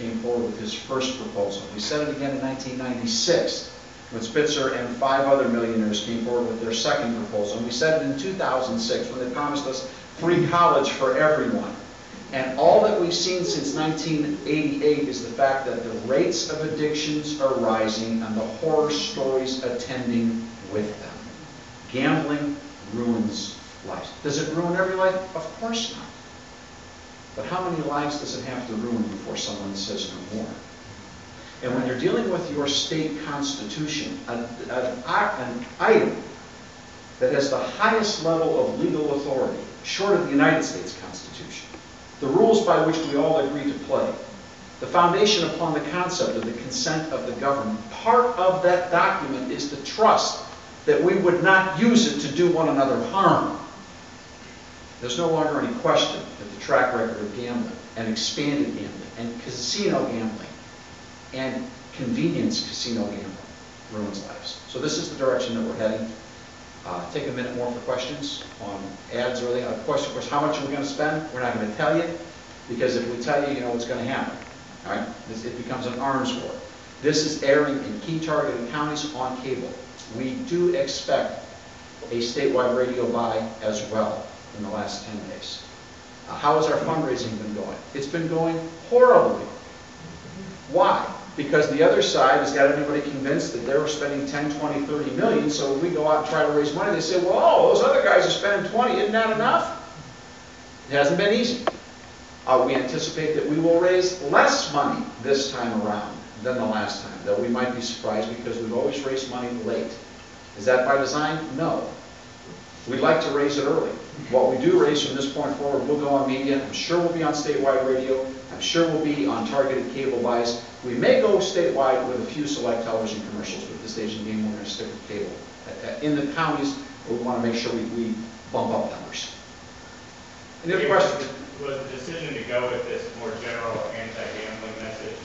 came forward with his first proposal. We said it again in 1996 when Spitzer and 5 other millionaires came forward with their second proposal. And we said it in 2006 when they promised us free college for everyone. And all that we've seen since 1988 is the fact that the rates of addictions are rising and the horror stories attending with them. Gambling ruins lives. Does it ruin every life? Of course not. But how many lives does it have to ruin before someone says no more? And when you're dealing with your state constitution, an item that has the highest level of legal authority, short of the United States Constitution, the rules by which we all agree to play, the foundation upon the concept of the consent of the government, part of that document is the trust that we would not use it to do one another harm. There's no longer any question that the track record of gambling and expanded gambling and casino gambling and convenience casino gambling ruins lives. So this is the direction that we're heading. Take a minute more for questions on ads or the question, how much are we going to spend? We're not going to tell you, because if we tell you, you know what's going to happen. All right? It becomes an arms war. This is airing in key targeted counties on cable. We do expect a statewide radio buy as well in the last 10 days. How has our fundraising been going? It's been going horribly. Why? Because the other side has got everybody convinced that they're spending 10, 20, 30 million, so when we go out and try to raise money, they say, well, those other guys are spending 20, isn't that enough? It hasn't been easy. We anticipate that we will raise less money this time around than the last time, though we might be surprised because we've always raised money late. Is that by design? No. We'd like to raise it early. What we do raise from this point forward, we'll go on media. I'm sure we'll be on statewide radio. I'm sure we'll be on targeted cable buys. We may go statewide with a few select television commercials with the station game. We're going to stick with cable. In the counties, we want to make sure we bump up numbers. Any other questions? Was the decision to go with this more general anti-gambling message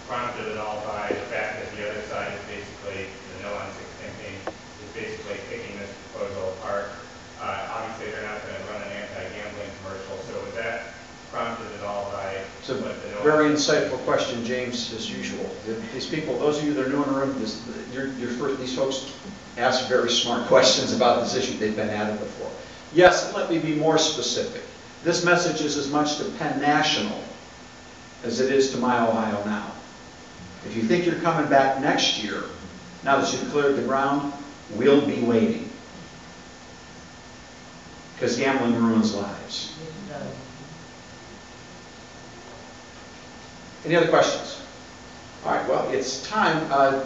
prompted at all by the fact that the other side is basically, the No on 6 campaign, is basically picking this proposal apart? Obviously, they're not going to run an anti-gambling commercial, so was that prompted at all by it's a very insightful question, James, as usual. These people, those of you that are new in the room, these folks ask very smart questions about this issue. They've been at it before. Yes, let me be more specific. This message is as much to Penn National as it is to My Ohio Now. If you think you're coming back next year, now that you've cleared the ground, we'll be waiting. Because gambling ruins lives. Any other questions? All right, well, it's time. Kelly,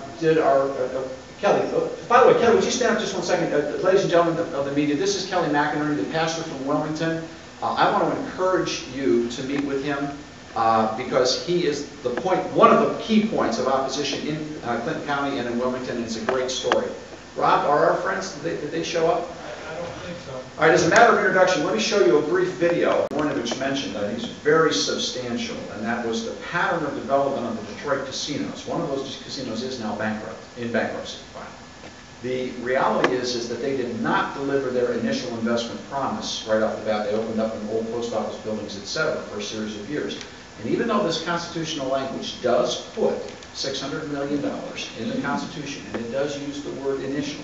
by the way, Kelly, would you stand up just one second? Ladies and gentlemen of the media, this is Kelly McInerney, the pastor from Wilmington. I want to encourage you to meet with him because he is one of the key points of opposition in Clinton County and in Wilmington, and it's a great story. Rob, are our friends, did they show up? I don't think so. All right, as a matter of introduction, let me show you a brief video Voinovich mentioned. I think it's very substantial, and that was the pattern of development of the Detroit casinos. One of those casinos is now in bankruptcy. The reality is that they did not deliver their initial investment promise right off the bat. They opened up in old post office buildings, etc., for a series of years. And even though this constitutional language does put $600 million in the Constitution, and it does use the word initial,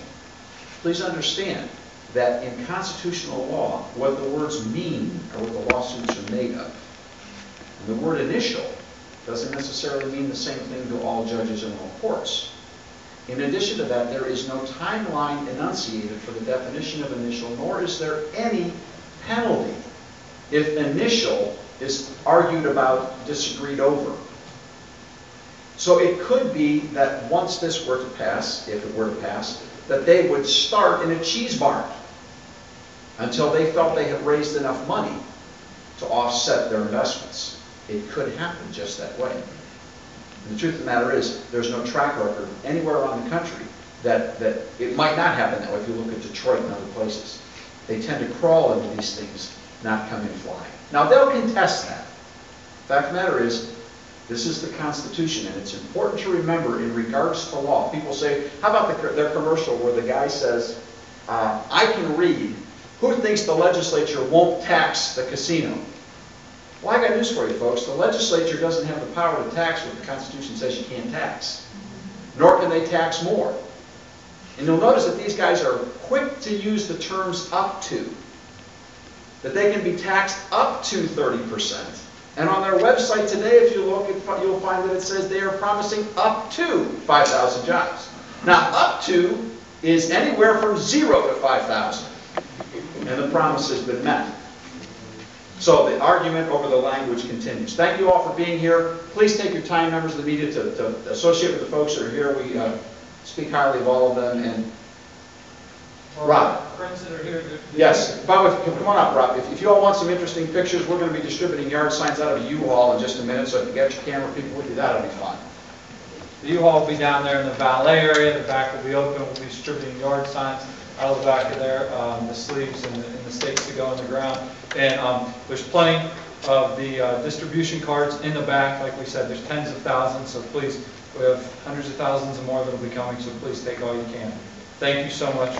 please understand that in constitutional law, what the words mean are what the lawsuits are made of. And the word initial doesn't necessarily mean the same thing to all judges and all courts. In addition to that, there is no timeline enunciated for the definition of initial, nor is there any penalty if initial is argued about, disagreed over. So it could be that once this were to pass, if it were to pass, that they would start in a cheese barn until they felt they had raised enough money to offset their investments. It could happen just that way. And the truth of the matter is, there's no track record anywhere around the country that it might not happen that way if you look at Detroit and other places. They tend to crawl into these things, not come in flying. Now, they'll contest that. The fact of the matter is, this is the Constitution, and it's important to remember in regards to law. People say, how about their commercial where the guy says, I can read, who thinks the legislature won't tax the casino? Well, I got news for you, folks. The legislature doesn't have the power to tax what the Constitution says you can't tax. Nor can they tax more. And you'll notice that these guys are quick to use the terms up to. That they can be taxed up to 30%. And on their website today, if you look, you'll find that it says they are promising up to 5,000 jobs. Now, up to is anywhere from 0 to 5,000. And the promise has been met. So the argument over the language continues. Thank you all for being here. Please take your time, members of the media, to associate with the folks that are here. We speak highly of all of them. And Rob. Friends that are here. Yes. Come on up, Rob. If you all want some interesting pictures, we're going to be distributing yard signs out of a U-Haul in just a minute. So if you get your camera people with you, that'll be fun. The U-Haul will be down there in the valet area. The back will be open. We'll be distributing yard signs out of the back of there, the sleeves and the stakes that go on the ground. And there's plenty of the distribution cards in the back. Like we said, there's tens of thousands, so please, we have hundreds of thousands and more that will be coming, so please take all you can. Thank you so much.